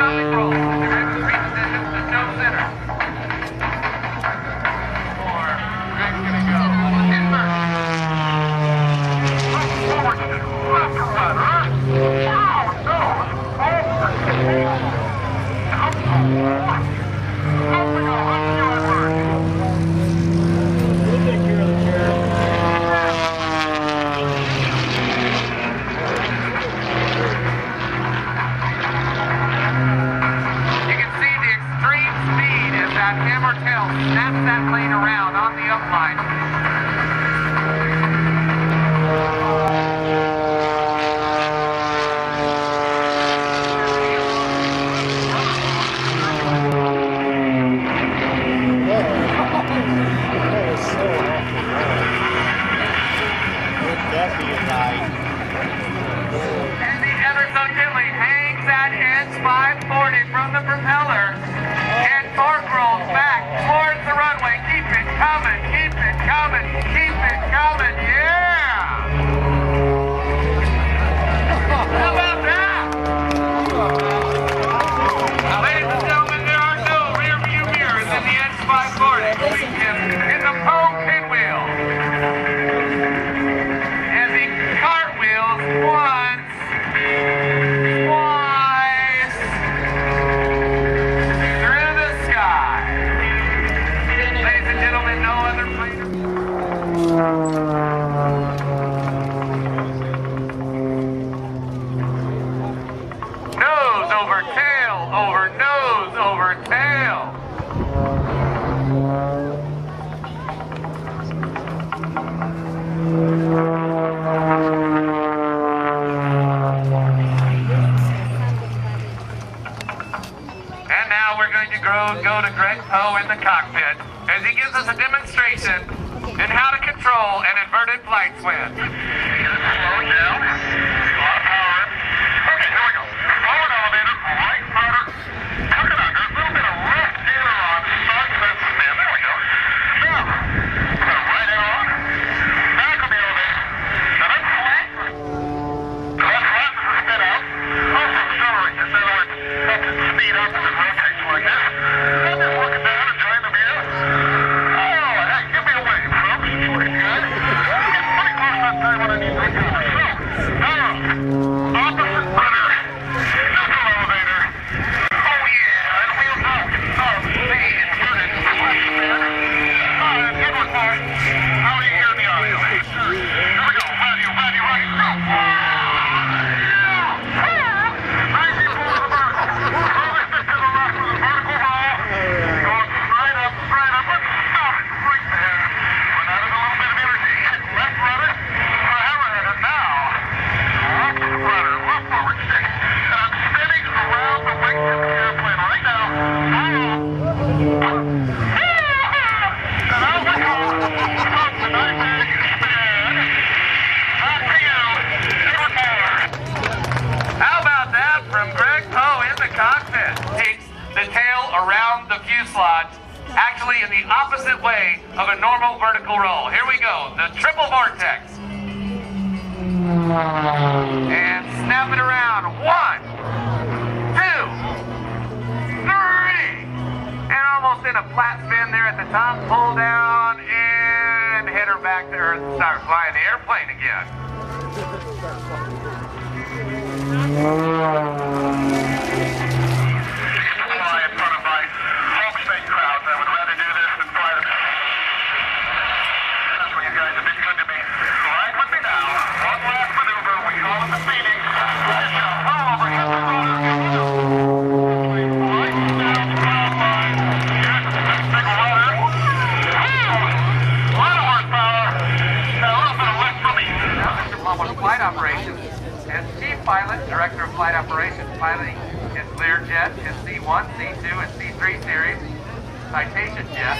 Nothing rolls. Direct reposition to no center. 4. Greg's gonna go. Insert. Forward to left to rudder. Wow, no. Hammer tail snaps that plane around on the upline. And the ever so gently hangs that ends 540 from the propeller. Torque rolls back towards the runway. Keep it coming, keep it coming, keep it coming. Yeah! How about that? Ladies and gentlemen, there are no rear view mirrors in the X540. In the Poe pinwheel. And the cartwheels once. Nose over tail, over nose, over tail. And now we're going to go to Greg Poe in the cockpit as he gives us a demonstration in how to control an inverted flight swing. Slow down. Cockpit takes the tail around the fuselage, actually in the opposite way of a normal vertical roll. Here we go, the triple vortex. And snap it around. 1, 2, 3. And almost in a flat spin there at the top. Pull down and head her back to Earth and start flying the airplane again. Flight operations and chief pilot, director of flight operations, piloting his Learjet, his C1, C2, and C3 series citation jet.